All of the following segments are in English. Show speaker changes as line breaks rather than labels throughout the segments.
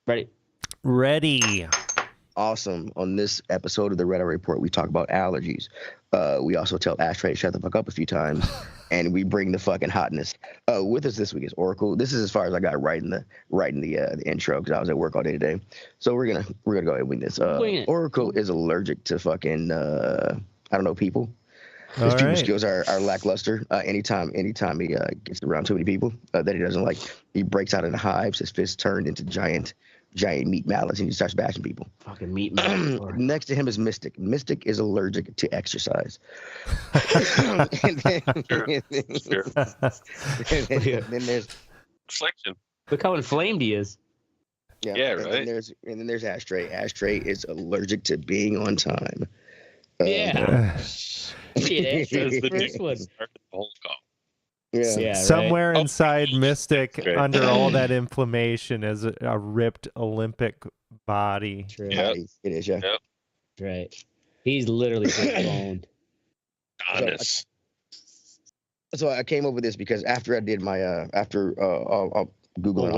Ready?
Ready.
Awesome. On this episode of the RER Report, we talk about allergies. We also tell Ashtray to shut the fuck up a few times, and we bring the fucking hotness. With us this week is Oracle. This is as far as I got writing the intro because I was at work all day today. So we're gonna go ahead and wing this. Oracle is allergic to fucking people. His people skills are lackluster. Anytime he gets around too many people that he doesn't like, he breaks out into hives. His fists turn into giant meat mallets, and he starts bashing people.
Fucking meat mallets.
Next to him is Mystic. Mystic is allergic to exercise. and then there's
reflection.
Look how inflamed he is.
Yeah, right.
And then there's Ashtray. Ashtray is allergic to being on time.
Yeah. Shit, the first one.
Yeah.
Somewhere inside Mystic, under all that inflammation, is a ripped Olympic body.
True.
Yep. It is, yeah.
Yep.
Right. He's literally just boned.
Honest.
So I came up with this because after I did my Googling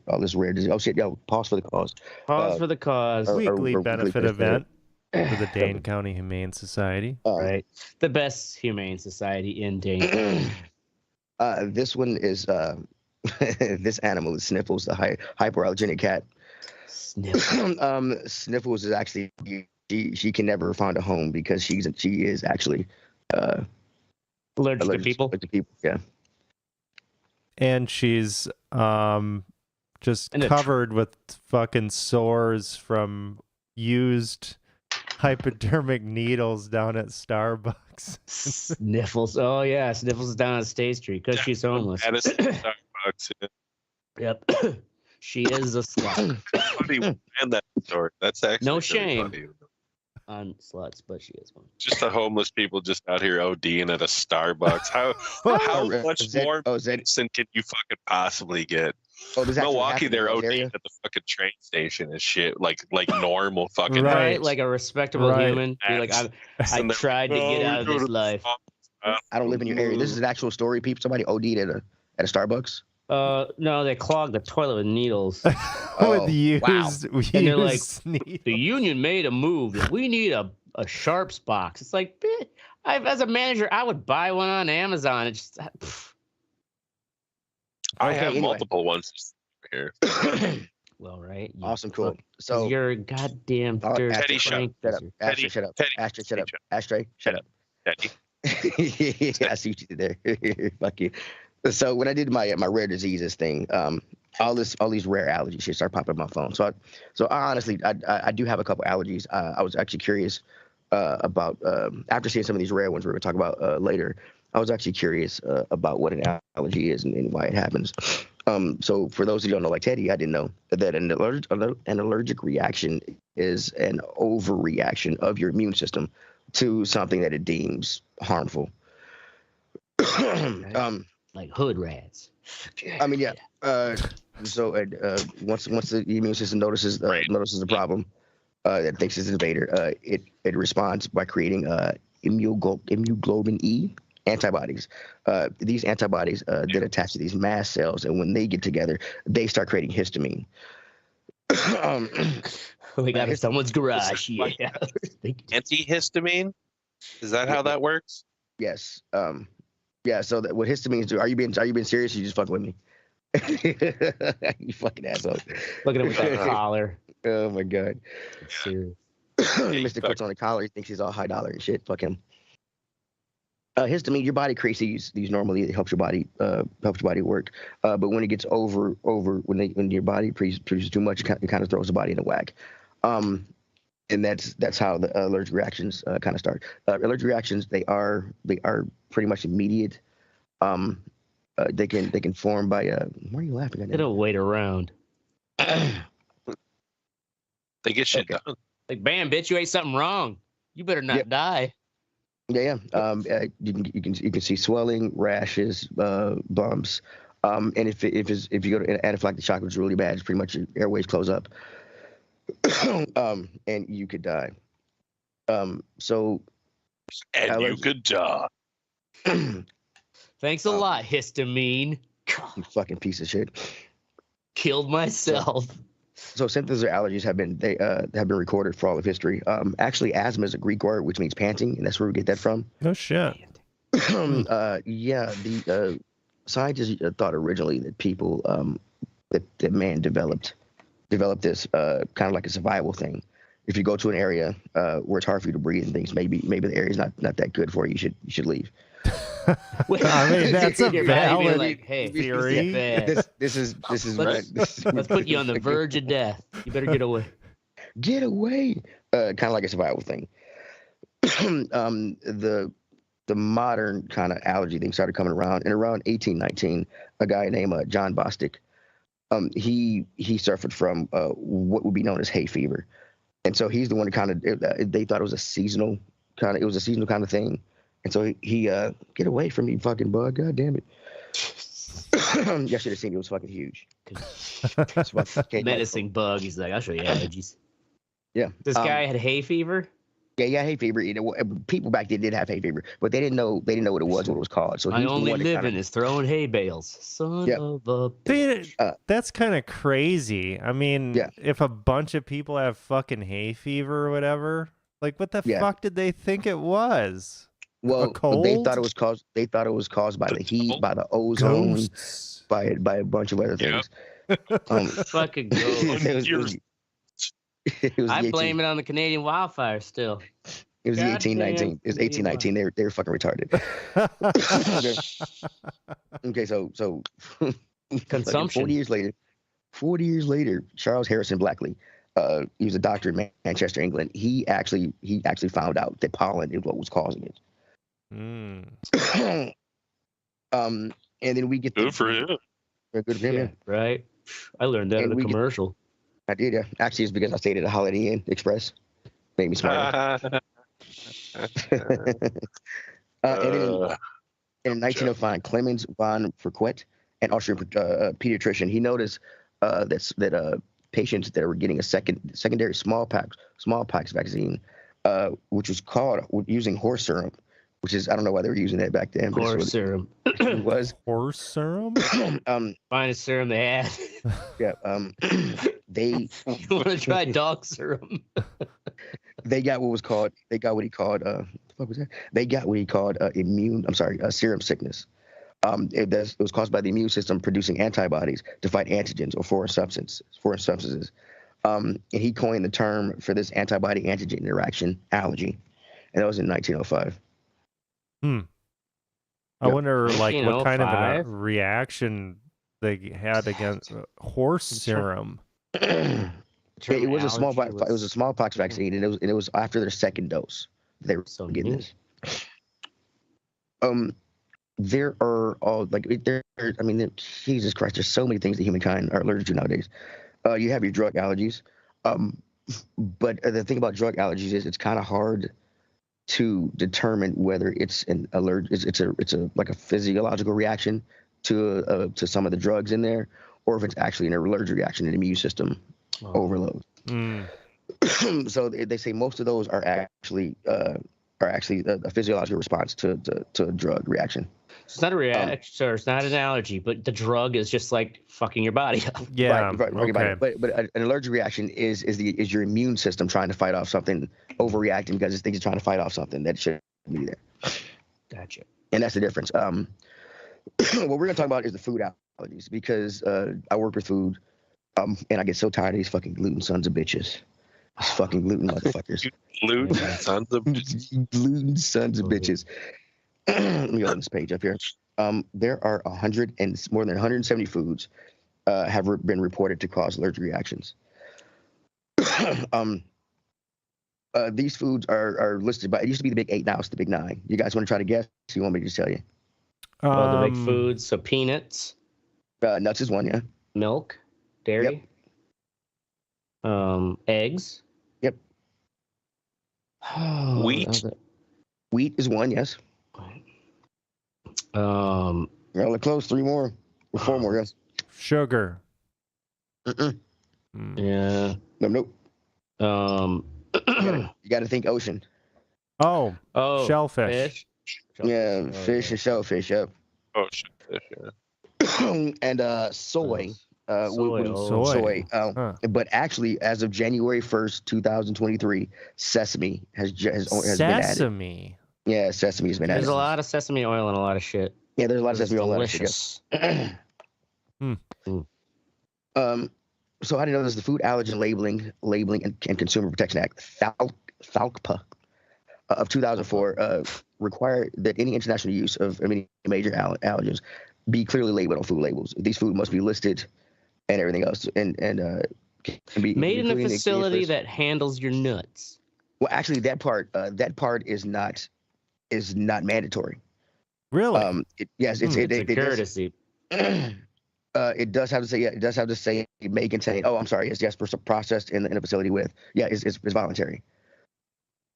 all this rare disease. Oh shit! Yo, pause for the cause.
Pause for the cause.
Weekly benefit event for the Dane County Humane Society.
Right. The best humane society in Dane.
This one is this animal is Sniffles, the hyperallergenic cat.
Sniffles.
Sniffles is actually she can never find a home because she is actually
allergic to people.
Yeah.
And she's just covered with fucking sores from used hypodermic needles down at Starbucks.
Sniffles. Oh yeah, Sniffles is down on State Street because she's homeless.
Starbucks.
Yep. She is a slut.
Funny and that story. That's actually
no
really
shame
funny.
on sluts, but she is one.
Just the homeless people just out here ODing at a Starbucks. How much more innocent can you fucking possibly get? Milwaukee, they're ODing at the fucking train station and shit, like normal fucking
right, like a respectable human. Be like, I tried to get out of this life.
I don't live in your area. This is an actual story. People, somebody OD'd at a Starbucks.
No, they clogged the toilet with needles.
With used
and they're like,
needles.
The union made a move. We need a Sharps box. It's like, as a manager, I would buy one on Amazon. It's just.
I have multiple ones here.
Well, right.
Awesome, cool. So
you're a goddamn dirty.
Teddy, shut up.
Ashtray, shut up. Ashtray, shut up. Ashtray, shut up.
Teddy.
Yeah, I see what you did there. Fuck you. So when I did my rare diseases thing, all these rare allergy shit started popping up on my phone. So I honestly do have a couple allergies. I was actually curious about after seeing some of these rare ones we're gonna talk about later. I was actually curious about what an allergy is and why it happens. So for those who don't know, like Teddy, I didn't know that an allergic reaction is an overreaction of your immune system to something that it deems harmful.
Like hood rats.
I mean, yeah. So once the immune system notices the problem, that thinks it's an invader, it responds by creating immunoglobulin E antibodies. These antibodies that attach to these mast cells, and when they get together, they start creating histamine.
We got someone's garage. Yeah.
Antihistamine? Is that how that works?
Yes. Yeah. So what histamines do? Are you being serious? Or you just fucking with me? You fucking asshole.
Look at him with that collar.
Oh my god.
Serious.
Mr. puts on a collar. He thinks he's all high dollar and shit. Fuck him. Histamine, your body creates these normally. It helps your body work. But when it gets over when your body produces too much, it kind of throws the body in a whack. And that's how the allergic reactions kind of start. Allergic reactions, they are pretty much immediate. They can form by why are you laughing at?
They don't wait around.
They get shit done.
Like, bam, bitch, you ate something wrong. You better not die.
Yeah. You can see swelling, rashes, bumps. And if you go to anaphylactic shock, which is really bad, it's pretty much your airways close up. And you could die. You
could die.
Thanks a lot, histamine.
You fucking piece of shit.
Killed myself.
So symptoms of allergies have been recorded for all of history. Actually, asthma is a Greek word which means panting, and that's where we get that from.
No shit.
Yeah, the scientists thought originally that people that man developed this kind of like a survival thing. If you go to an area where it's hard for you to breathe and things, maybe the area's not that good for you. You should leave.
I mean, that's a valid
like, hey,
theory.
This is
let's put you on the verge of death. You better get away.
Get away. Kind of like a survival thing. The modern kind of allergy thing started coming around, and around 1819, a guy named John Bostic, he suffered from what would be known as hay fever, and so he's the one that they thought it was a seasonal kind of thing. And so he get away from me, fucking bug. God damn it. You should have seen it. It was fucking huge.
Menacing bug. He's like, I'll show you allergies.
Yeah.
This guy had hay fever?
Yeah, hay fever. People back then did have hay fever, but they didn't know what it was called. So
my only living is throwing hay bales. Son of a bitch.
That's kind of crazy. I mean, if a bunch of people have fucking hay fever or whatever, like what the fuck did they think it was?
Well, they thought it was caused by the heat, by the ozone, by a bunch of other things.
Fucking ghost. I blame it on the Canadian wildfire still.
It was 1819. It was 1819. They were fucking retarded. Okay, so
consumption.
40 years later, Charles Harrison Blackley, he was a doctor in Manchester, England. He actually found out that pollen is what was causing it. And then we get
good for him.
Good for him, yeah.
Right. I learned that in a commercial.
I did, yeah. Actually, it's because I stayed at a Holiday Inn Express. Made me smarter. And then in 1905, Clemens von Frequet, an Austrian pediatrician, he noticed that patients that were getting a secondary smallpox vaccine, which was called using horse serum. Which is, I don't know why they were using that back then. But
horse serum.
It was
horse serum.
Finest serum they had.
Yeah. They.
You want to try dog serum?
They got what he called. What the fuck was that? They got what he called serum sickness. It was caused by the immune system producing antibodies to fight antigens or foreign substances. And he coined the term for this antibody-antigen interaction, allergy, and that was in 1905.
I wonder, like, what kind of a reaction they had against horse serum.
It was a smallpox vaccine, and it was after their second dose they were getting this. There are all Jesus Christ, there's so many things that humankind are allergic to nowadays. You have your drug allergies, but the thing about drug allergies is it's kind of hard to determine whether it's an it's a like a physiological reaction to some of the drugs in there, or if it's actually an allergic reaction, an immune system overload. So they say most of those are actually a physiological response to a drug reaction.
It's not a reaction, or it's not an allergy, but the drug is just like fucking your body up.
Yeah,
right. Okay. But an allergic reaction is your immune system trying to fight off something, overreacting because it thinks it's trying to fight off something that shouldn't be there.
Gotcha.
And that's the difference. What we're gonna talk about is the food allergies, because I work with food, and I get so tired of these fucking gluten sons of bitches. These fucking gluten motherfuckers.
Gluten sons of bitches.
Gluten sons of bitches. Let me open this page up here. There are more than 170 foods have been reported to cause allergic reactions. These foods are listed by, it used to be the big 8, now it's the big 9. You guys want to try to guess? Do you want me to just tell you?
The big foods, so peanuts.
Nuts is one, yeah.
Milk, dairy. Yep. Eggs.
Yep.
Wheat.
Wheat is one, yes. Well, close. 3 more. Or 4 more, yes.
Sugar.
Yeah.
Nope. You got to think ocean.
Oh, shellfish.
Yeah, fish and shellfish. Yep.
Oh, shellfish. Yeah.
And soy. soy. But actually, as of January 1st, 2023, sesame has been added.
Sesame.
Yeah, sesame has been added.
There's a lot of sesame oil and a lot of shit.
Yeah, there's a lot of sesame oil.
Delicious.
So I didn't know this. The Food Allergen Labeling and Consumer Protection Act, FALCPA, of 2004, required that any international use of any major allergens be clearly labeled on food labels. These food must be listed and everything else, and can be
made in a facility that handles your nuts.
Well, actually, that part is not mandatory.
Really?
Yes, it's
a courtesy.
It does have to say, yeah, it does have to say it may contain. Oh, I'm sorry. Yes, processed in a facility with. Yeah, it's voluntary.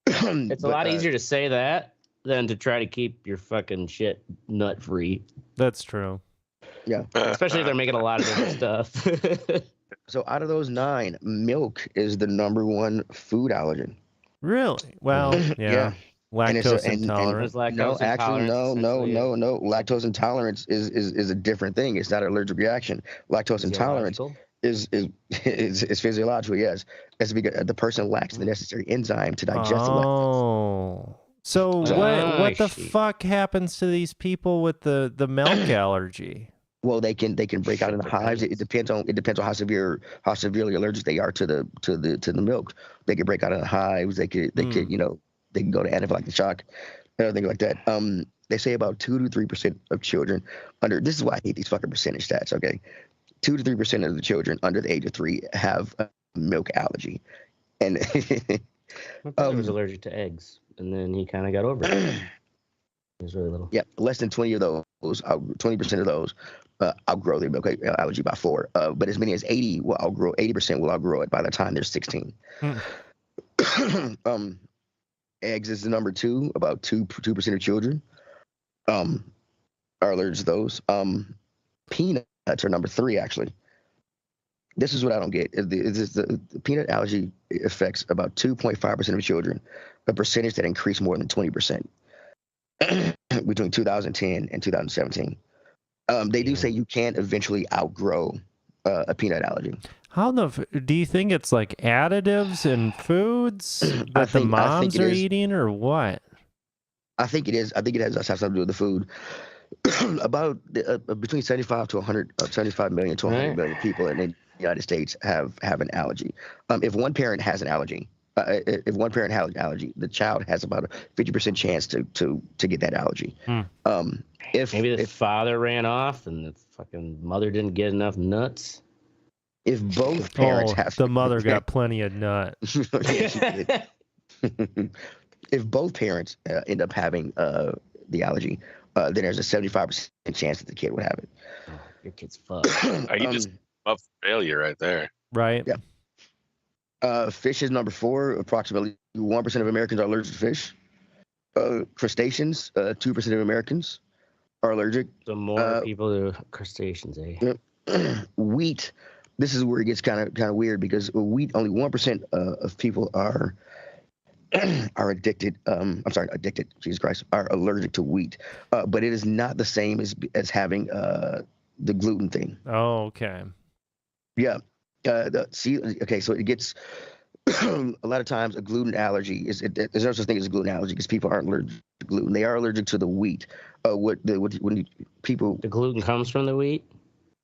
It's a lot easier to say that than to try to keep your fucking shit nut free.
That's true.
Yeah,
especially if they're making a lot of different stuff.
So out of those 9, milk is the #1 food allergen.
Really? Well, yeah. Lactose intolerance.
No. Lactose intolerance is a different thing. It's not an allergic reaction. Lactose intolerance is physiological. Yes, it's because the person lacks the necessary enzyme to digest the lactose.
Oh, so what the fuck happens to these people with the milk allergy?
Well, they can break out into hives. It depends on how severely allergic they are to the milk. They can break out into hives. They could they can go to anaphylactic shock, everything like that. They say about 2 to 3% of children this is why I hate these fucking percentage stats. Okay, 2 to 3% of the children under the age of 3 have a milk allergy, and
my brother was allergic to eggs, and then he kind of got over it. He was really little.
Yeah, less than 20% of those outgrow their milk allergy by 4. But as many as 80% will outgrow it by the time they're 16. Eggs is the number 2. About 2% of children are allergic to those. Peanuts are number 3, actually. This is what I don't get. The peanut allergy affects about 2.5% of children, a percentage that increased more than 20% between 2010 and 2017. They do say you can eventually outgrow a peanut allergy.
How do you think it's like additives in foods that the moms are eating, or what?
I think it is. I think it has something to do with the food. About between 75 million to 100 million people in the United States have an allergy. If one parent has an allergy, the child has about a 50% chance to get that allergy.
If the father ran off and the fucking mother didn't get enough nuts.
If both parents have
the mother got plenty of nut.
If both parents end up having the allergy, then there's a 75% chance that the kid would have it.
Oh, your kid's fucked.
You just up failure right there.
Right.
Yeah. Fish is number 4. Approximately 1% of Americans are allergic to fish. Crustaceans, 2% of Americans are allergic.
So more people to crustaceans, eh?
Wheat. This is where it gets kind of weird, because wheat, only 1% of people are addicted. Addicted. Jesus Christ, are allergic to wheat. But it is not the same as having the gluten thing.
Oh, okay.
Yeah. So it gets a lot of times a gluten allergy there's no such thing as a gluten allergy, because people aren't allergic to gluten. They are allergic to the wheat. The
gluten comes from the wheat.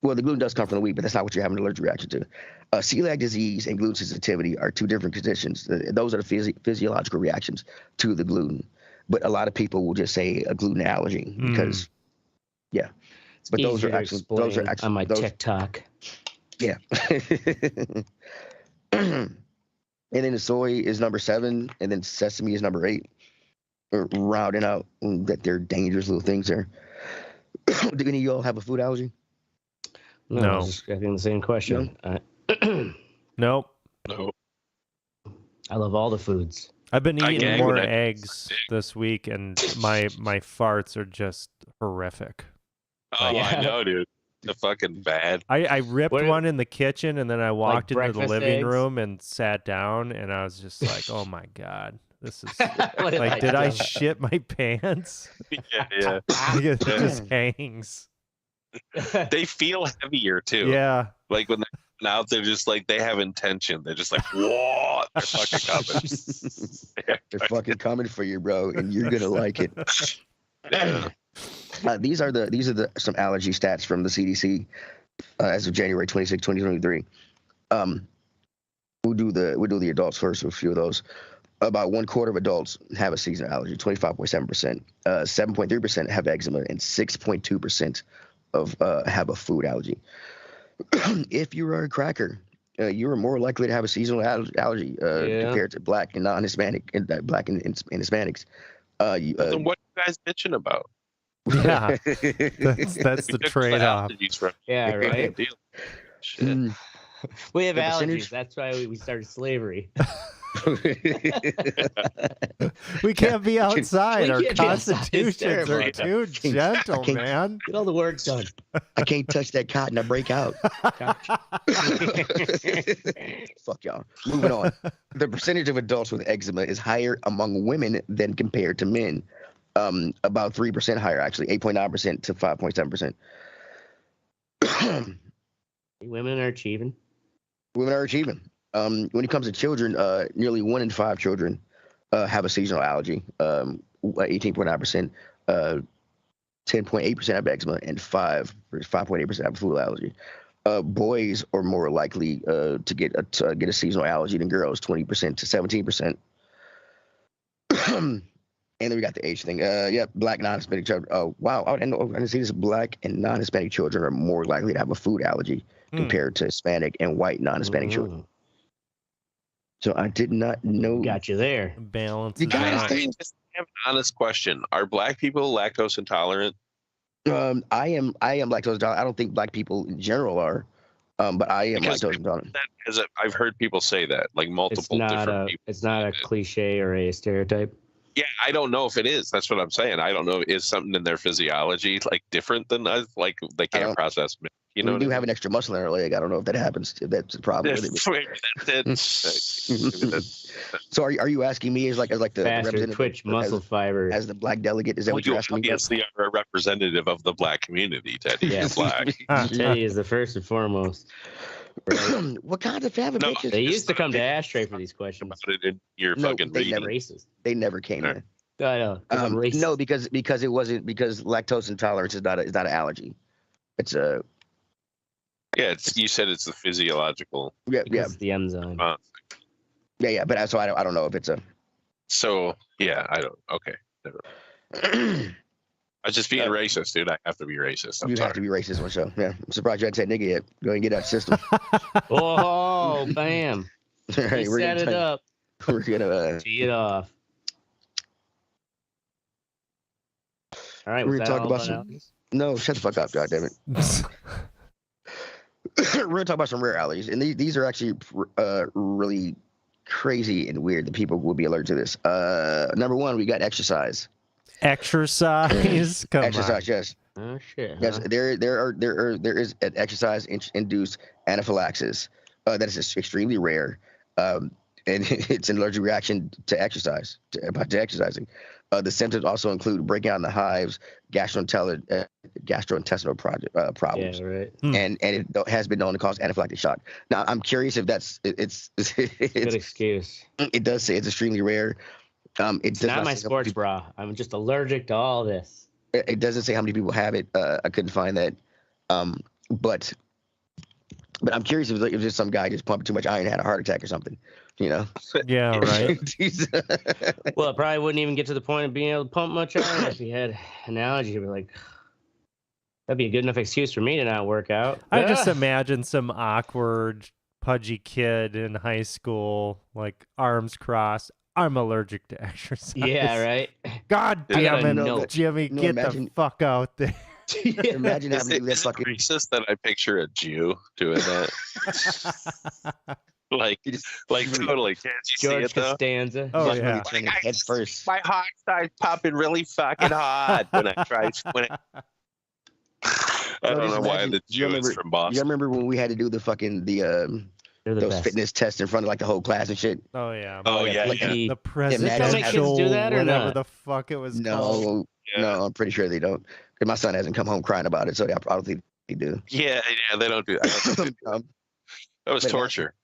Well, the gluten does come from the wheat, but that's not what you're having an allergic reaction to. Celiac disease and gluten sensitivity are 2 different conditions. Those are the physiological reactions to the gluten. But a lot of people will just say a gluten allergy because, yeah.
It's but those are actually on my TikTok.
Yeah. And then the soy is number 7, and then sesame is number 8. Rounding out that they're dangerous little things there. Do any of y'all have a food allergy?
No. I was just asking the same question.
Nope.
No.
I love all the foods.
I've been eating more eggs this week, and my farts are just horrific.
Oh, yeah. I know, dude. The fucking bad.
I ripped one in the kitchen, and then I walked into the living room and sat down, and I was just like, oh my God. This is like, did I shit my pants?
Yeah.
It just hangs.
They feel heavier too.
Yeah.
Like when they're out, they're just like, they have intention. They're just like, what? They're fucking coming.
They're fucking coming for you, bro, and you're gonna like it.
Yeah.
These are some allergy stats from the CDC as of January 26, 2023. We'll do the adults first. A few of those. About 1/4 of adults have a seasonal allergy. 25.7%. 7.3% have eczema, and 6.2% of have a food allergy. If you are a cracker, you are more likely to have a seasonal allergy compared to Black and non-Hispanic and Black and Hispanics.
Then what are you guys bitching about?
Yeah, that's the trade-off.
Yeah, right.
Shit.
We have allergies. That's why we started slavery.
We can't be outside. Our constitutions are too gentle, man.
Get all the work done.
I can't touch that cotton. I break out. Fuck y'all. Moving on. The percentage of adults with eczema is higher among women than compared to men. About 3% higher, actually, 8.9% to 5.7%.
Women are achieving.
Women are achieving. When it comes to children, nearly 1 in 5 children have a seasonal allergy. 18.9%, 10.8% have eczema, and 5.8% have a food allergy. Boys are more likely to get a seasonal allergy than girls, 20% to 17%. And then we got the age thing. Black non-Hispanic children. Oh, wow. I didn't see this. Black and non-Hispanic children are more likely to have a food allergy compared to Hispanic and white non-Hispanic children. So I did not know.
Got you there.
Balance.
You guys just have an honest question. Are Black people lactose intolerant?
I am lactose intolerant. I don't think Black people in general are. But I am lactose intolerant.
Because I've heard people say that, like multiple different people.
It's not a cliche or a stereotype.
Yeah, I don't know if it is. That's what I'm saying. I don't know. Is something in their physiology like different than us? Like they can't process. You know,
we do have an extra muscle in our leg. I don't know if that happens. If that's a problem. So are you asking me as like the representative
Twitch muscle fiber
as the Black delegate? Is that what you're asking me?
Obviously, are a representative of the Black community. Teddy is Black.
Teddy is the first and foremost.
Right. What kind of family bitches?
They used to come to Ashtray for these questions.
They never came in.
I know.
No, because lactose intolerance is not an allergy. It's a
you said it's the physiological.
It's the enzyme.
But I don't know if it's a.
So I don't. Okay. Never. I'm just being racist, dude. I have to be racist.
You have to be racist on the show. Yeah, I'm surprised you hadn't said nigga yet. Go ahead and get out the system.
Oh, bam!
Right,
set it up.
We're gonna
tee it off. All right,
we're gonna talk about some. No, shut the fuck up, goddammit. We're gonna talk about some rare allergies, and these are actually really crazy and weird that people will be allergic to this. Number 1, we got exercise.
Exercise. Come
exercise,
on.
yes.
Oh shit.
Yes, there is an exercise-induced anaphylaxis that is extremely rare, and it's an allergic reaction to exercise, to exercising. The symptoms also include breaking out in the hives, gastrointestinal problems,
Yeah, right.
And it has been known to cause anaphylactic shock. Now, I'm curious if it's
good excuse.
It does say it's extremely rare.
It's not my sports bra. I'm just allergic to all this.
It doesn't say how many people have it. I couldn't find that. But I'm curious if just some guy just pumped too much iron and had a heart attack or something. You know?
Yeah, right.
Well, it probably wouldn't even get to the point of being able to pump much iron if he had an allergy. He'd be like, that'd be a good enough excuse for me to not work out.
I just imagine some awkward, pudgy kid in high school, like arms crossed. I'm allergic to exercise.
Yeah, right.
God damn it, Jimmy, get the fuck out there.
Imagine having to do that fucking.
Racist that I picture a Jew doing that. like totally. Can't you
George
see it though?
Costanza.
Oh yeah.
Head first.
My heart starts popping really fucking hard when I try. I don't know why the Jew is from Boston.
You remember when we had to do those fitness tests in front of like the whole class and shit?
Oh yeah.
Oh yeah.
The presidential
do that or
whatever
not?
the fuck it was
no,
called.
No, I'm pretty sure they don't. And my son hasn't come home crying about it, so I don't think they do.
Yeah, they don't do that. That was torture.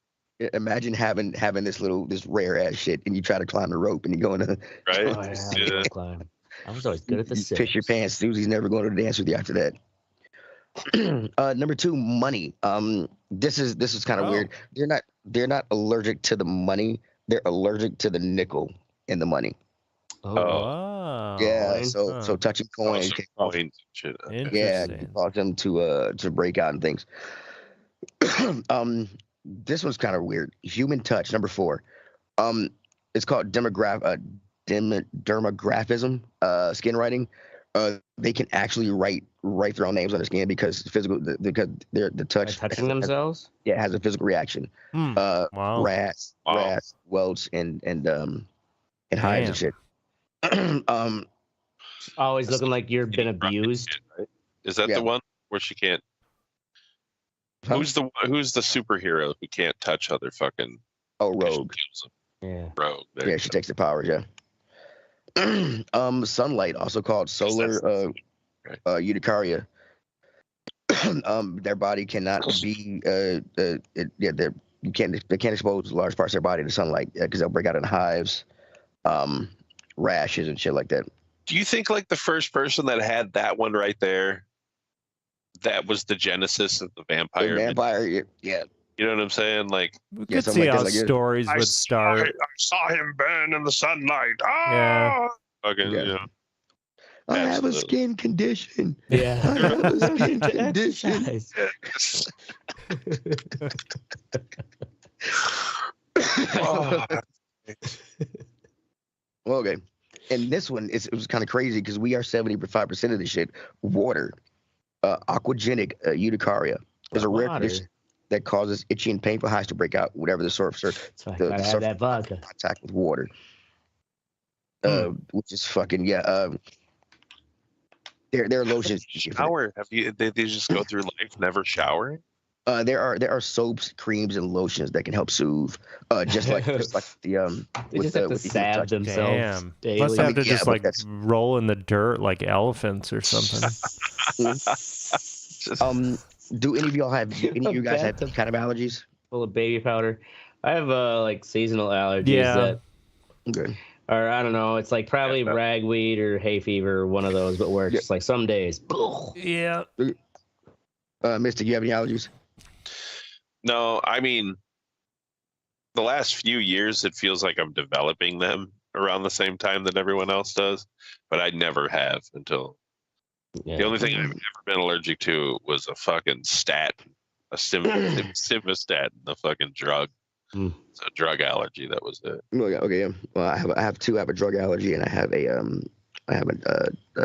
Imagine having this rare ass shit, and you try to climb the rope, and you go in a
right.
Oh, yeah, climb. I was always good at the
piss your pants. Susie's never going to dance with you after that. Number 2, money. This is kind of weird. They're not allergic to the money. They're allergic to the nickel in the money.
Oh,
yeah. So touching coins can cause, can cause them to break out and things. This one's kind of weird. Human touch, number 4. It's called dermographism, skin writing. They can actually write their own names on the skin because the touch
touching themselves.
It has a physical reaction.
Wow.
Rash, welts, and hives and shit.
Always looking like you've been abused.
Is that the one where she can't? Who's the superhero who can't touch other fucking?
Oh, Rogue.
Yeah.
Rogue.
Yeah, she takes the powers. Yeah. Sunlight, also called solar urticaria. Their body cannot be they can't expose large parts of their body to sunlight because they'll break out in hives, rashes and shit like that.
Do you think like the first person that had that one right there, that was the genesis of the vampire?
The vampire, yeah.
You know what I'm saying? Like,
we could see how stories would start.
I saw him burn in the sunlight. Ah!
Yeah.
Fucking, you know.
I have a skin condition.
Yeah.
I have a skin condition. Okay. And this one, it was kind of crazy because we are 75% of this shit water. Aquagenic urticaria is a rare condition that causes itchy and painful hives to break out, whatever the surface contact with water. Which is fucking There are lotions.
Shower? They just go through life never showering?
There are soaps, creams, and lotions that can help soothe. Just like the
they just have to salve themselves.
Daily. Must have to just roll in the dirt like elephants or something.
Do any of y'all have you guys have kind of allergies?
Full of baby powder. I have like seasonal allergies.
Good.
Or I don't know, it's like probably ragweed or hay fever, or one of those, but where it's just like some days.
Yeah.
Mystic, you have any allergies?
No, I mean, the last few years, it feels like I'm developing them around the same time that everyone else does, but I never have until the only thing I've ever been allergic to was a fucking statin, a simvastatin, the fucking drug. It's a drug allergy. That was it.
Okay, yeah. Well, I have two. I have a drug allergy and I have a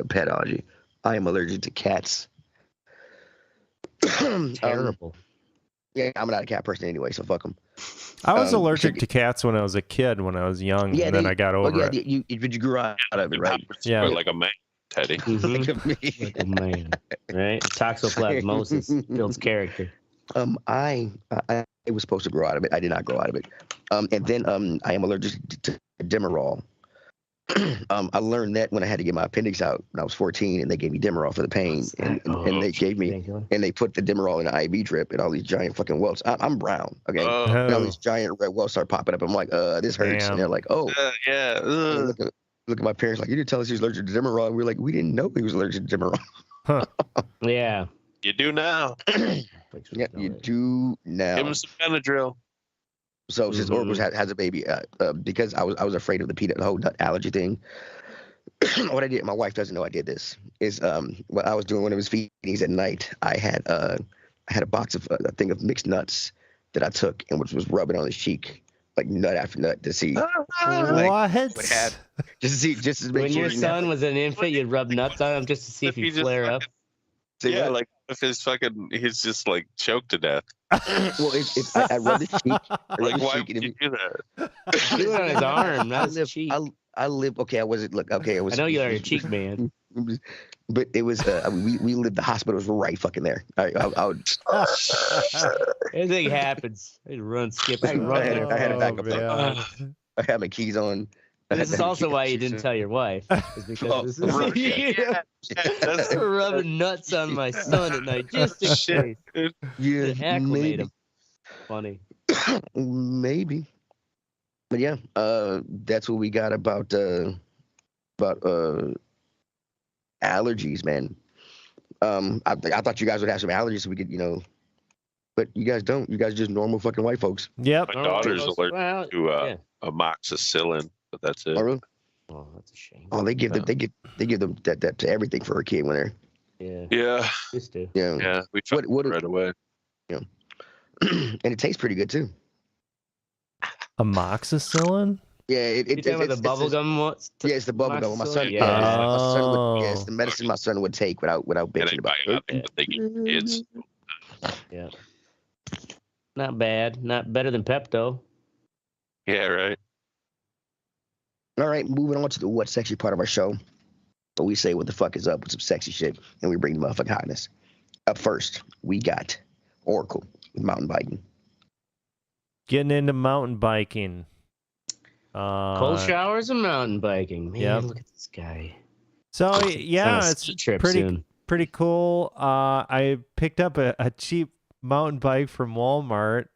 pet allergy. I am allergic to cats.
Terrible.
Yeah, I'm not a cat person anyway, so fuck them.
I was allergic to cats when I was a kid, when I was young, and then I got over it.
You grew out of it, right?
Yeah, like a man, Teddy.
Like a man, right? Toxoplasmosis builds character.
I was supposed to grow out of it. I did not grow out of it. And then I am allergic to Demerol. I learned that when I had to get my appendix out when I was 14, and they gave me Demerol for the pain, and they gave me and they put the Demerol in an IV drip, and all these giant fucking welts. I'm brown, okay? And all these giant red welts start popping up. I'm like, this hurts, and they're like,
yeah.
Look at my parents like, you didn't tell us he was allergic to Demerol. And we were like, we didn't know he was allergic to Demerol.
Yeah,
you do now.
Yeah, you do now.
Give him some Benadryl.
So since Oracles has a baby, because I was afraid of the whole nut allergy thing. What I did, my wife doesn't know I did this, is what I was doing when it was feedings at night. I had a box of a thing of mixed nuts that I took and which was rubbing on his cheek, like nut after nut, to see
what
just to make
when
sure
your son was an infant, you'd rub nuts on him just to see if he'd flare up.
Yeah, like if he's just like choked to death.
Well, I rubbed his cheek.
Like, why would you do that?
Do it on his arm, not his cheek.
I live. Okay, I wasn't. Look, okay, I was.
I know you are a cheek man.
But it was. We lived. The hospital was right fucking there. I would.
Anything happens, they run, skip, and run.
I had a backup. I had my keys on.
This is also why you didn't tell your wife. Is because this is rubbing nuts on my son at night just in case.
Yeah,
acclimate him. Funny.
Maybe. But yeah, that's what we got about allergies, man. I thought you guys would have some allergies so we could, but you guys don't. You guys are just normal fucking white folks.
Yep.
My daughter's allergic to amoxicillin, but that's it.
Oh, really?
Oh, that's a shame.
Oh, they give them that to everything for a kid when they're.
Yeah.
Used to.
Yeah.
We found it right away.
Yeah. And it tastes pretty good too.
Amoxicillin?
Yeah,
it's the bubble gum.
Yeah, it's the bubble gum. My son, it's the medicine my son would take without bitching about it.
They give kids.
Yeah. Not bad. Not better than Pepto.
Yeah, right.
All right, moving on to the what sexy part of our show. But we say what the fuck is up with some sexy shit, and we bring the motherfucking hotness. Up first, we got Oracle with mountain biking.
Getting into mountain biking.
Cold showers and mountain biking. Man, look at this guy.
So yeah, it's pretty cool. I picked up a cheap mountain bike from Walmart.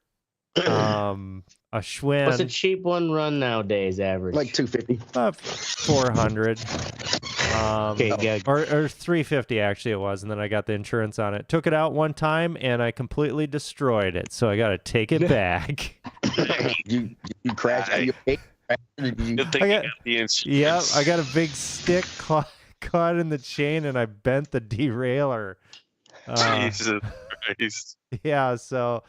A Schwinn.
What's a cheap one run nowadays average?
Like $250.
400.
Okay, good.
Or $350 actually it was, and then I got the insurance on it. Took it out one time and I completely destroyed it, so I got to take it back.
you crashed. I
got a big stick caught in the chain, and I bent the derailleur.
Jesus Christ.
Yeah, so.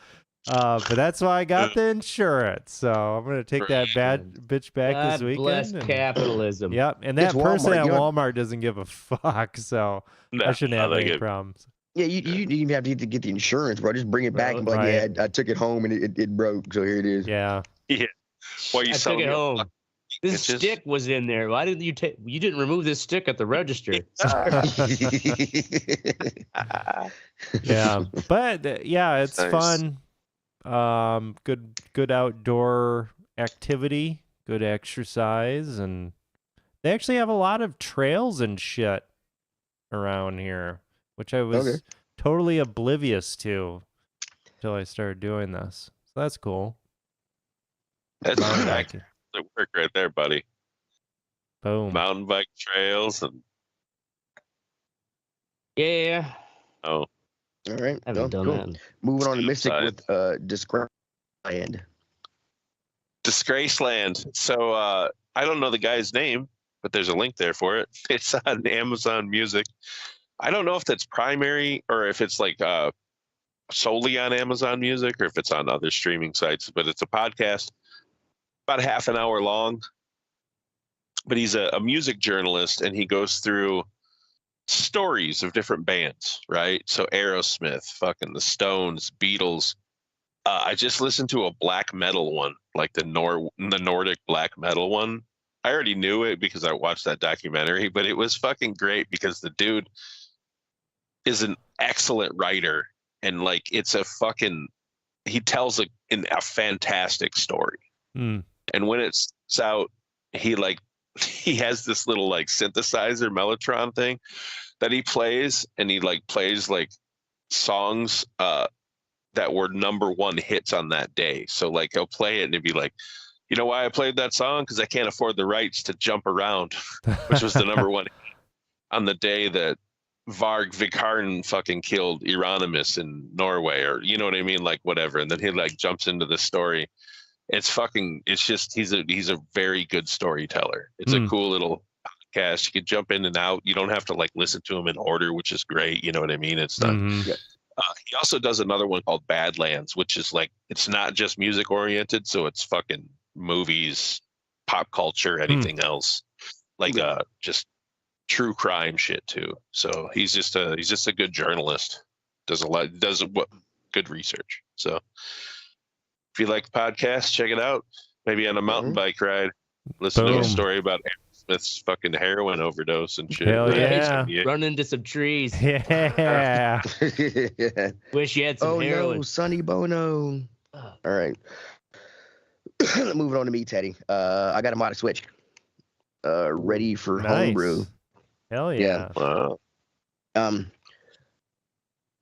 But that's why I got the insurance. So I'm going to take that bad bitch back this weekend.
Bless capitalism.
Yep. And that person at Walmart doesn't give a fuck. So I shouldn't have any problems.
Yeah, you didn't even have to get the insurance, bro. Just bring it back and be like, yeah, I took it home and it broke. So here it is.
Yeah.
Yeah. Well,
I took it home. This stick was in there. Why didn't you take? You didn't remove this stick at the register.
Yeah. But yeah, it's fun. Good outdoor activity, good exercise, and they actually have a lot of trails and shit around here, which I was totally oblivious to until I started doing this. So that's cool.
That's the work right there, buddy.
Boom.
Mountain bike trails and
yeah.
Oh.
All right.
I haven't done that.
Moving on to Mystic with Disgraceland.
Disgraceland. So I don't know the guy's name, but there's a link there for it. It's on Amazon Music. I don't know if that's primary or if it's like solely on Amazon Music or if it's on other streaming sites, but it's a podcast about half an hour long. But he's a music journalist, and he goes through stories of different bands, right? So Aerosmith, fucking the Stones, Beatles. I just listened to a black metal one, like the Nordic black metal one. I already knew it because I watched that documentary, but it was fucking great because the dude is an excellent writer, and like he tells a fantastic story. And when it's out, he has this little like synthesizer Mellotron thing that he plays, and he like plays like songs that were #1 hits on that day. So like he'll play it and it'd be like, you know why I played that song? Because I can't afford the rights to Jump Around, which was the #1 hit on the day that Varg Vikarn fucking killed Euronymous in Norway, or you know what I mean, like whatever. And then he like jumps into the story. It's just he's a very good storyteller. It's a cool little podcast. You can jump in and out. You don't have to like listen to him in order, which is great. You know what I mean? It's not. He also does another one called Badlands, which is like it's not just music oriented, so it's fucking movies, pop culture, anything else, like just true crime shit too. So he's just a good journalist. Does good research. So if you like podcasts, check it out. Maybe on a mountain bike ride, listen to a story about Aerosmith's fucking heroin overdose and shit.
Hell yeah.
Run into some trees.
Yeah.
Wish you had some heroin.
Oh no, Sonny Bono. All right. Moving on to me, Teddy. I got a modded Switch. ready for homebrew.
Hell yeah.
Wow.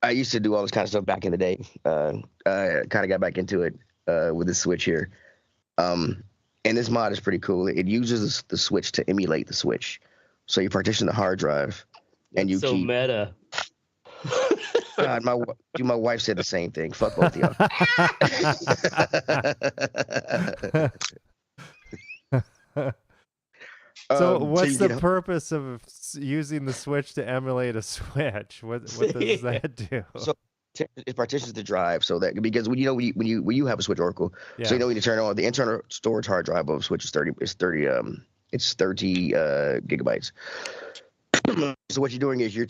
I used to do all this kind of stuff back in the day. I kind of got back into it with the Switch here. And this mod is pretty cool. It uses the Switch to emulate the Switch. So you partition the hard drive, and you keep.
Meta.
God, my wife said the same thing. Fuck both of y'all.
So what's the purpose of using the Switch to emulate a Switch? What does that do? So
it partitions the drive so that because when you have a Switch Oracle, so you know when you turn on the internal storage hard drive of Switch is 30 gigabytes. So what you're doing is you're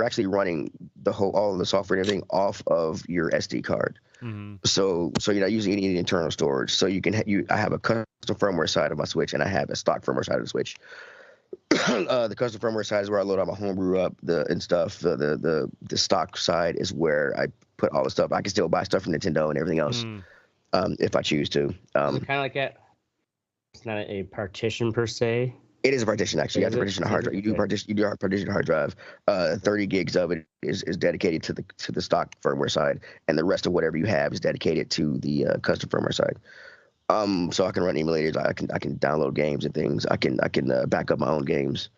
actually running all of the software and everything off of your SD card.
Mm-hmm.
So you're not using any internal storage. So I have a custom firmware side of my Switch, and I have a stock firmware side of the Switch. The custom firmware side is where I load all my homebrew up and stuff. The stock side is where I put all the stuff. I can still buy stuff from Nintendo and everything else if I choose to.
Kind of like that. It's not a partition per se.
It is a partition, actually. You have to partition a hard drive. You do partition a hard drive. 30 gigs of it is dedicated to the stock firmware side, and the rest of whatever you have is dedicated to the custom firmware side. So I can run emulators. I can download games and things. I can back up my own games,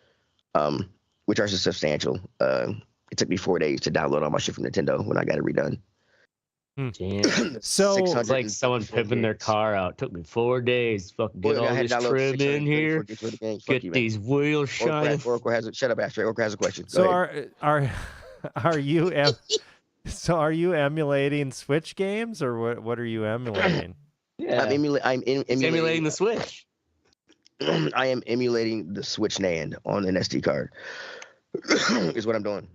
which are substantial. It took me 4 days to download all my shit from Nintendo when I got it redone.
Damn.
So
it's like someone pimping their car out. Took me 4 days. Fucking get all this trim in here. Get these wheels shining.
Oracle has shut up, Ashtray. Oracle has a question.
So are you are you emulating Switch games, or what are you emulating?
Yeah,
I'm emulating
the Switch.
I am emulating the Switch NAND on an SD card. Is what I'm doing.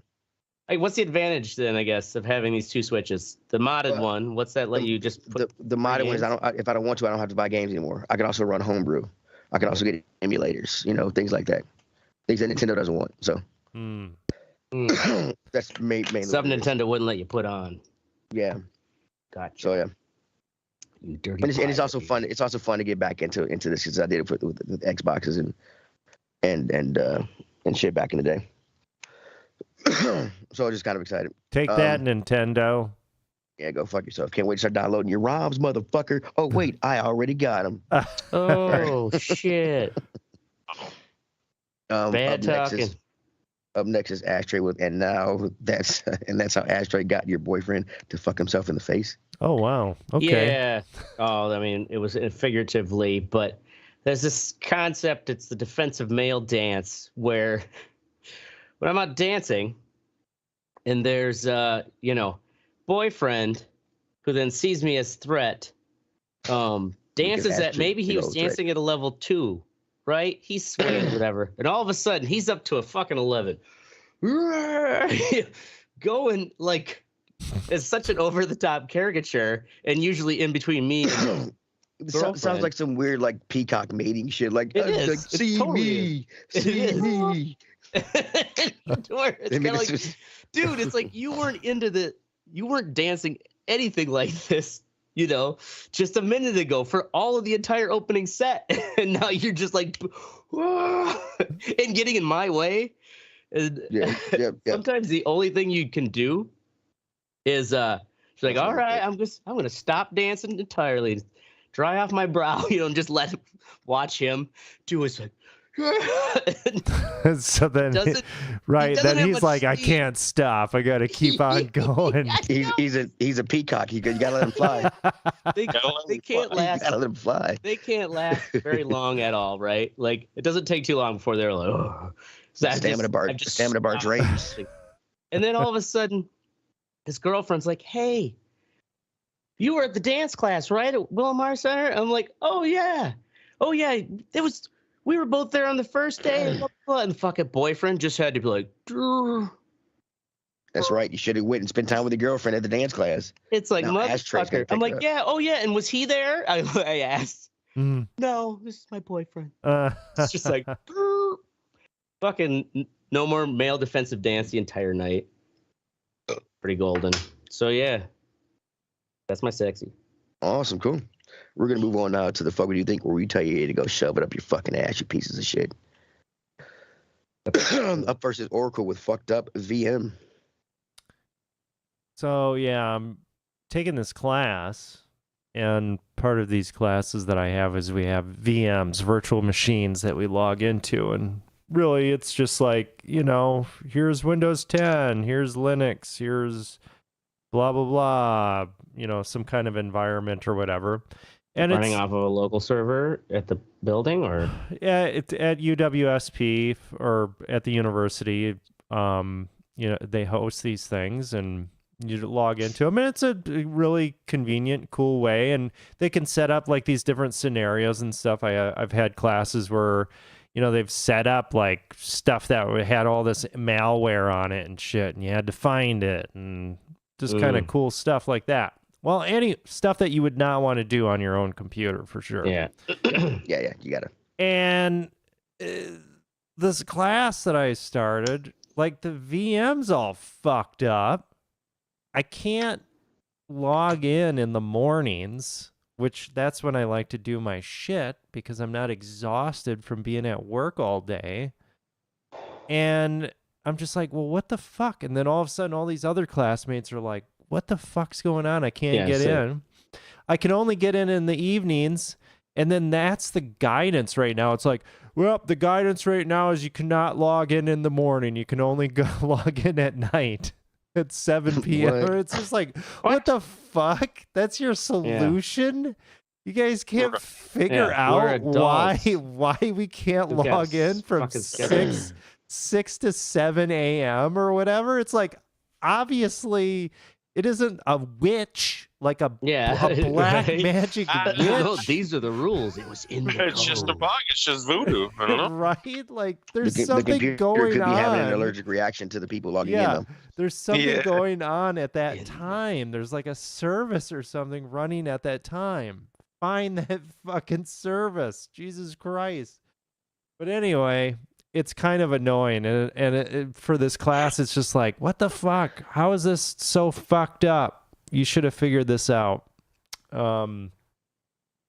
Hey, what's the advantage then, I guess, of having these two Switches? The modded one, what's that let you just put?
The modded one is if I don't want to, I don't have to buy games anymore. I can also run homebrew. I can also get emulators, things like that. Things that Nintendo doesn't want. So that's mainly
stuff Nintendo wouldn't let you put on.
Yeah.
Gotcha.
So yeah.
You dirty.
And it's also fun. It's also fun to get back into this because I did it with Xboxes and shit back in the day. So I'm just kind of excited.
Take that, Nintendo.
Yeah, go fuck yourself. Can't wait to start downloading your ROMs, motherfucker. Oh, wait, I already got them.
Oh, shit. Bad talking.
Up next is Ashtray and now that's how Ashtray got your boyfriend to fuck himself in the face.
Oh, wow. Okay.
Yeah. Oh, I mean, it was figuratively, but there's this concept. It's the defensive male dance where when I'm out dancing and there's, boyfriend who then sees me as threat, dances at, maybe he was dancing at a level 2, right? He's swaying, whatever. And all of a sudden he's up to a fucking 11. Going like, it's such an over the top caricature and usually in between me and
sounds like some weird like peacock mating shit. Like, see me.
It's kind of like, dude, it's like you weren't dancing anything like this, just a minute ago for all of the entire opening set, and now you're just like, and getting in my way. And sometimes the only thing you can do is she's like, all right, I'm gonna stop dancing entirely, dry off my brow, and just watch him do his like.
So then, then he's like, I can't stop. I got to keep on going.
He's a peacock. You got to let him fly.
They can't last.
You got to let him fly.
They can't last very long at all, right? Like it doesn't take too long before they're like, oh. So
stamina bar drains.
And then all of a sudden, his girlfriend's like, hey, you were at the dance class, right? At Willamar Center? I'm like, oh yeah. We were both there on the first day. And the fucking boyfriend just had to be like, Drr.
That's right. You should have went and spent time with your girlfriend at the dance class.
It's like, motherfucker. I'm like, yeah, oh yeah. And was he there? I asked. No, this is my boyfriend. It's just like, fucking no more male defensive dance the entire night. Pretty golden. So yeah, that's my sexy.
Awesome, cool. We're gonna move on now to the fuck what you think, where we tell you to go shove it up your fucking ass, you pieces of shit. Up first is Oracle with fucked up VM.
So yeah, I'm taking this class, and part of these classes that I have is we have VMs, virtual machines that we log into, and really it's just like, here's Windows 10, here's Linux, here's blah blah blah, some kind of environment or whatever. And
running off of a local server at the building, or
it's at UWSP or at the university. They host these things, and you log into them, and it's a really convenient, cool way. And they can set up like these different scenarios and stuff. I've had classes where, they've set up like stuff that had all this malware on it and shit, and you had to find it, and just kind of cool stuff like that. Well, any stuff that you would not want to do on your own computer, for sure.
Yeah.
yeah, you gotta.
And this class that I started, like the VM's all fucked up. I can't log in the mornings, which that's when I like to do my shit because I'm not exhausted from being at work all day. And I'm just like, well, what the fuck? And then all of a sudden, all these other classmates are like, what the fuck's going on? I can't get in. I can only get in the evenings. And then that's the guidance right now. It's like, well, the guidance right now is you cannot log in the morning. You can only go log in at night at 7 p.m. It's just like, what the fuck? That's your solution? Yeah. You guys can't figure out why we can't log in from 6 to 7 a.m. or whatever. It's like, obviously, it isn't a witch, like a black magic witch.
No, these are the rules. It was in the
It's
code.
just a bug. It's just voodoo. I don't know.
Right? Like, there's something
going
going
on. Could be having an allergic reaction to the people logging in. Though.
There's something going on at that time. There's like a service or something running at that time. Find that fucking service. Jesus Christ. But anyway, it's kind of annoying, and for this class, it's just like, what the fuck? How is this so fucked up? You should have figured this out.
And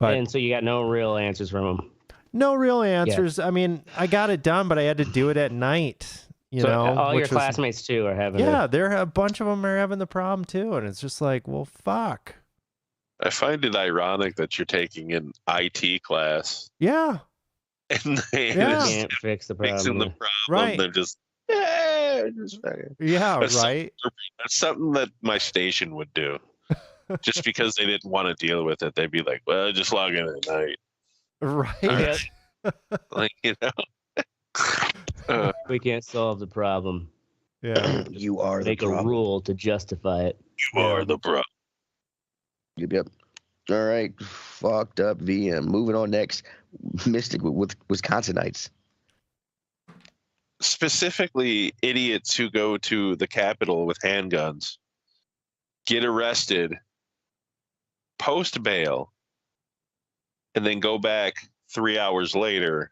so you got no real answers from them.
No real answers. Yeah. I mean, I got it done, but I had to do it at night.
All your classmates too are having.
Yeah, a bunch of them are having the problem too, and it's just like, well, fuck.
I find it ironic that you're taking an IT class.
Yeah.
And they
can't fix the problem.
Fixing the problem.
Right.
They're just
right.
That's something that my station would do. Just because they didn't want to deal with it, they'd be like, "Well, just log in at night."
Right.
Like,
we can't solve the problem.
Yeah.
You are
make
the problem.
A rule to justify it.
You are the problem.
Yep. All right. Fucked up VM. Moving on next. Mystic with Wisconsinites.
Specifically, idiots who go to the Capitol with handguns get arrested, post bail, and then go back 3 hours later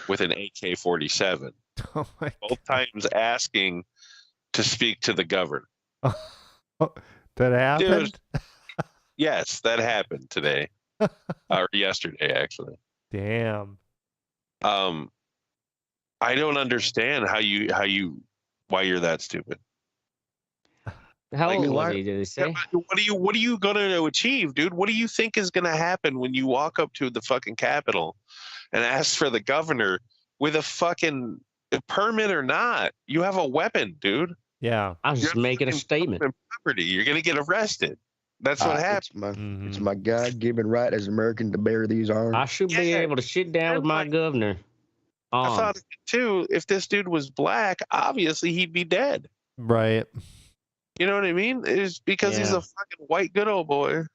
with an AK-47.
Oh my
Both times asking to speak to the governor.
That happened?
Dude, yes, that happened today. Or yesterday, actually.
Damn.
I don't understand why you're that stupid.
How old was he, did they say?
What are you gonna achieve, dude? What do you think is gonna happen when you walk up to the fucking Capitol and ask for the governor with a fucking permit or not? You have a weapon, dude.
Yeah.
I was just making a statement.
Property. You're gonna get arrested. That's what happened.
It's my God-given right as an American to bear these arms.
I should be able to sit down with my governor.
I thought too, if this dude was black, obviously he'd be dead.
Right.
You know what I mean? It's because he's a fucking white good old boy.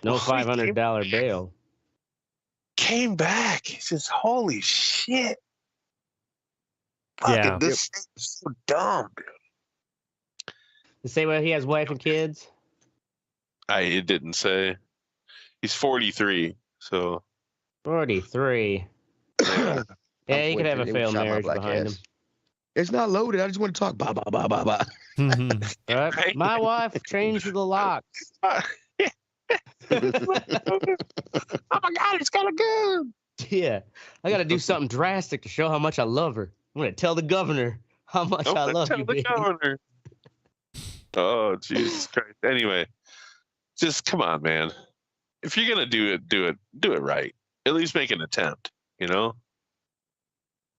No $500 bail.
Came back. He says, "Holy shit! Fucking this thing is so dumb, dude."
You say, well, he has wife and kids.
It didn't say. He's 43, so
43. Yeah, he could have a failed marriage behind him.
It's not loaded. I just want to talk. Blah, blah, blah, blah, blah.
Right? My wife changed the locks.
my God, he's got a gun.
Yeah, I got to do something drastic to show how much I love her. I'm gonna tell the governor how much I love you, baby.
Governor. Oh, Jesus Christ. Anyway, just come on, man. If you're gonna do it right. At least make an attempt. You know.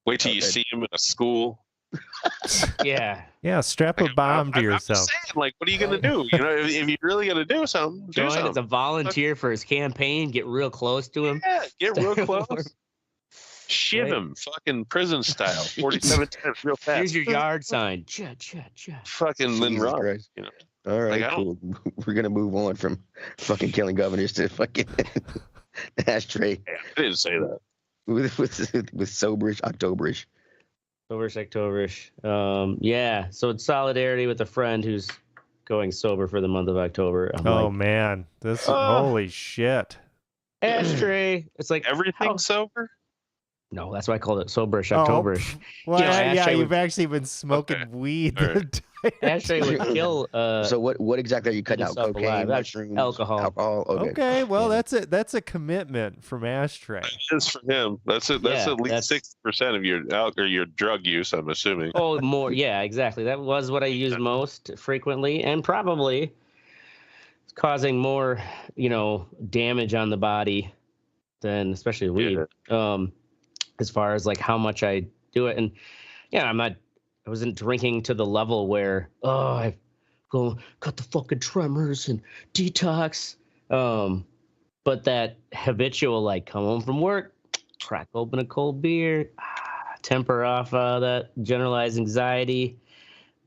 Wait till you see him in a school.
Yeah.
Yeah, strap a bomb to yourself.
I'm saying, like, what are you gonna do? You know, if you're really gonna do something, do something.
As a volunteer for his campaign, get real close to him.
Yeah, get real close. Shiv him, fucking prison style, 47 times, real fast.
Here's your yard sign.
Fucking Lynn Ross. You know.
All right, like, cool. We're gonna move on from fucking killing governors to fucking ashtray.
Yeah, I didn't say that.
With soberish, Octoberish.
Octoberish. Yeah. So it's solidarity with a friend who's going sober for the month of October.
Man, this holy shit.
Ashtray. It's like
everything sober.
No, that's why I called it soberish, Octoberish.
Well, yeah, you've actually been smoking weed. Right.
Ashtray would kill.
So what exactly are you cutting out? Cocaine, mushrooms, alcohol.
Okay, well that's a commitment from Ashtray.
That's for him. That's at least 6% of your drug use, I'm assuming.
Oh, more. Yeah, exactly. That was what I used most frequently, and probably causing more, damage on the body than especially weed. Yeah. As far as like how much I do it, and I wasn't drinking to the level where I've go cut the fucking tremors and detox. But that habitual, like, come home from work, crack open a cold beer, temper off that generalized anxiety,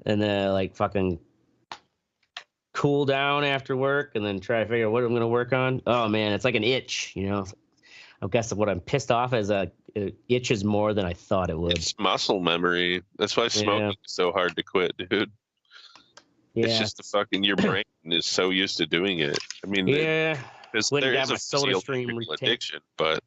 and then like fucking cool down after work, and then try to figure out what I'm gonna work on. Oh man, it's like an itch, I guess what I'm pissed off is it itches more than I thought it would.
It's muscle memory. That's why smoking is so hard to quit, dude. Yeah. It's just your brain is so used to doing it. I mean, there is a physiological addiction, but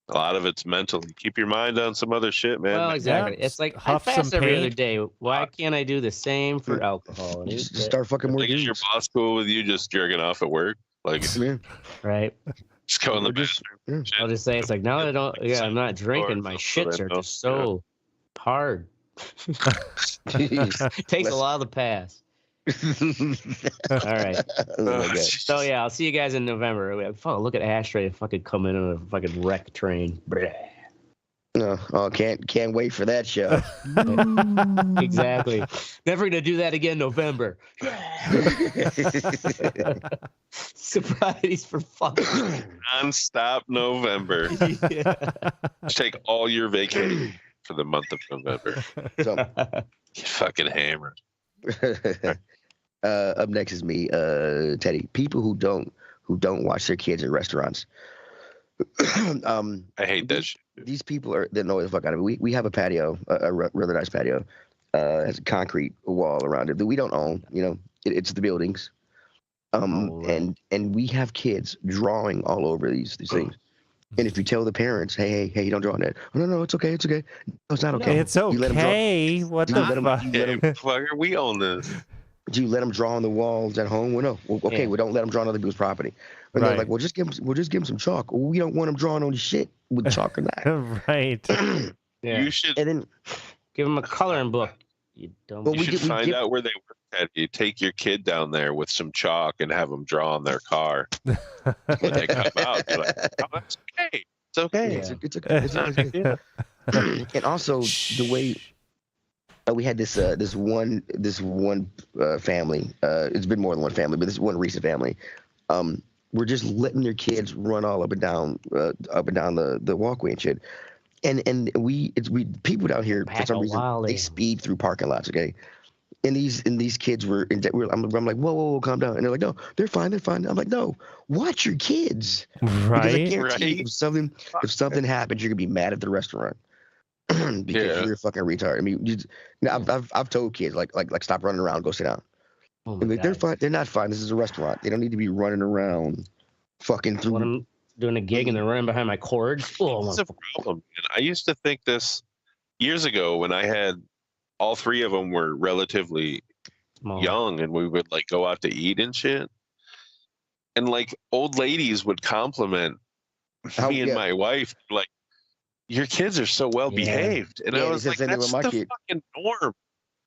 a lot of it's mental. Keep your mind on some other shit, man.
Well, exactly. Yeah. It's like I fast every other day. Why can't I do the same for alcohol?
Just start fucking working.
Is your boss cool with you just jerking off at work? Like,
right.
Just go in the bathroom.
I'll just say it's like, now that I'm not drinking, my shits are just so hard. Takes a while to pass. All right. So I'll see you guys in November. Look at Ashtray fucking come in on a fucking wreck train.
No, can't wait for that show.
Exactly. Never gonna do that again. November. Surprise for fucking
non-stop November. Yeah. Just take all your vacation for the month of November. So, get fucking hammered.
Up next is me, Teddy. People who don't watch their kids in restaurants.
I hate that shit.
These people they know the fuck out of it. We have a patio, a rather nice patio. It has a concrete wall around it that we don't own. It's the buildings. Right. And we have kids drawing all over these things. And if you tell the parents, hey, don't draw on that. Oh, no, it's okay. No, it's not okay.
It's okay. You let them draw. What the
fuck? We own this.
Do you let them draw on the walls at home? Well, no. Well, okay, we don't let them draw on other people's property. And they're like, well, just give them some chalk. Well, we don't want them drawing on shit with chalk or not.
Right.
Yeah.
You should.
And then
give them a coloring book. You
should find out where they work at. You take your kid down there with some chalk and have them draw on their car. When they come out, you're like, oh, that's okay. It's okay.
Yeah. It's okay. And also the way. We had this one family. It's been more than one family, but this one recent family. We're just letting their kids run all up and down the walkway and shit. And we people down here for some reason they speed through parking lots. Okay, and these kids I'm like, whoa, calm down. And they're like, no, they're fine. I'm like, no, watch your kids.
Right.
Because I guarantee you, if something happens, you're gonna be mad at the restaurant. Because you're a fucking retard. I mean, I've told kids like stop running around, go sit down. Oh and they're fine. They're not fine. This is a restaurant. They don't need to be running around, fucking through.
When I'm doing a gig and they're running behind my cords. Oh,
it's a problem. I used to think this years ago when I had all three of them were relatively young and we would like go out to eat and shit. and like old ladies would compliment me and my wife, like, your kids are so well behaved. And I was like, that's the fucking norm.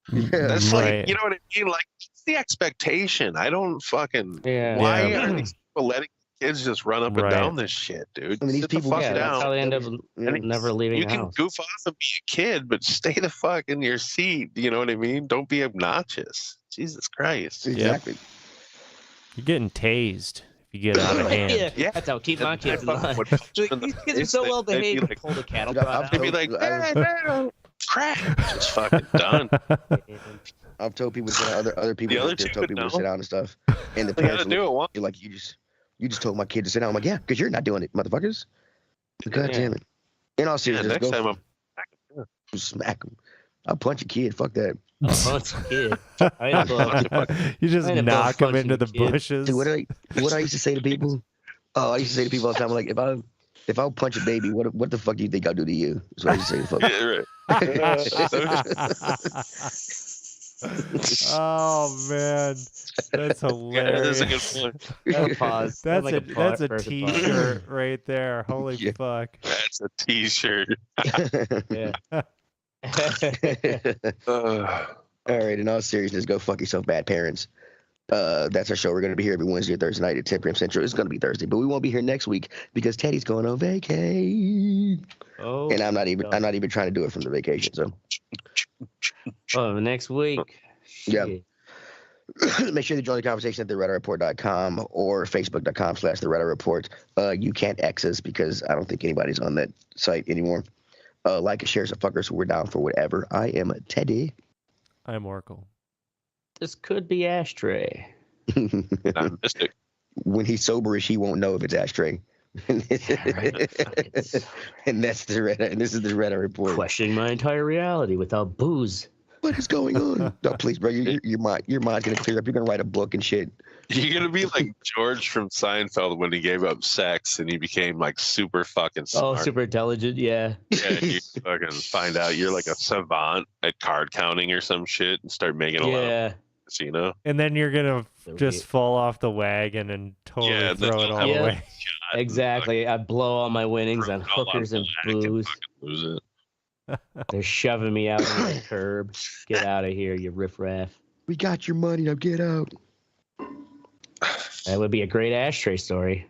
That's like, you know what I mean? Like, it's the expectation. I don't fucking, why are these people letting kids just run up and down this shit, dude?
I mean, these people,
that's how they end up never leaving the house.
You can goof off and be a kid, but stay the fuck in your seat. You know what I mean? Don't be obnoxious. Jesus Christ.
Exactly.
You're getting tased. You get out of hand.
Yeah, that's how I keep my kids in line. These kids are so well behaved. Like, pull the cattle prod
out. Be like, crap, just fucking done.
I've told people to sit down. Other people have told people to sit down and stuff. And the parents you're like, you just told my kid to sit down. I'm like, yeah, because you're not doing it, motherfuckers. God damn it. In all seriousness,
next time I'm
smack him. I'll punch a kid. Fuck that.
I'll punch a kid.
You just knock him into the bushes.
Dude, what I used to say to people? Oh, I used to say to people all the time, like, if I punch a baby, what the fuck do you think I'll do to you? That's what I used to say to
folks. Oh man, that's hilarious.
That's a good point.
That's a t-shirt right there. Holy fuck.
That's a t-shirt.
All right, in all seriousness, go fuck yourself, bad parents. That's our show. We're going to be here every Wednesday or Thursday night at 10 p.m. Central. It's going to be Thursday, but we won't be here next week because Teddy's going on vacay.
Oh,
and I'm not even trying to do it from the vacation. So,
next week.
Yeah. Make sure to join the conversation at theredireport.com or facebook.com/theredireport. You can't X us because I don't think anybody's on that site anymore. Like and share some fuckers. We're down for whatever. I am Teddy.
I'm Oracle.
This could be Ashtray.
I'm Mystic.
When he's soberish, he won't know if it's Ashtray. And that's the Red. And this is the Red Report.
Questioning my entire reality without booze.
What is going on? No, please, bro. Your mind's gonna clear up. You're gonna write a book and shit.
You're gonna be like George from Seinfeld when he gave up sex and he became like super fucking smart.
Oh, super intelligent, yeah.
Yeah, you fucking find out you're like a savant at card counting or some shit and start making a lot of casino.
And then you're gonna just fall off the wagon and totally throw it all away.
Exactly. I blow all my winnings on hookers and booze.
Lose it.
They're shoving me out on the curb. Get out of here, you riffraff.
We got your money, now get out.
That would be a great Ashtray story.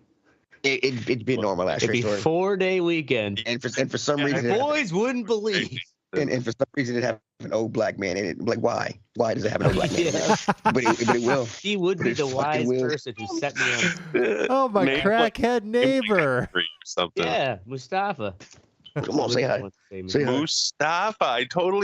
It'd be a normal Ashtray story.
It'd be 4-day weekend.
And for some reason,
boys wouldn't believe.
And for some reason, it have an old black man in it. Like, why? Why does it have an old black man in it? But it will.
He would be the wise person who set me on.
Oh, my crackhead neighbor.
Yeah, Mustafa.
Come on, say hi.
Mustafa, I totally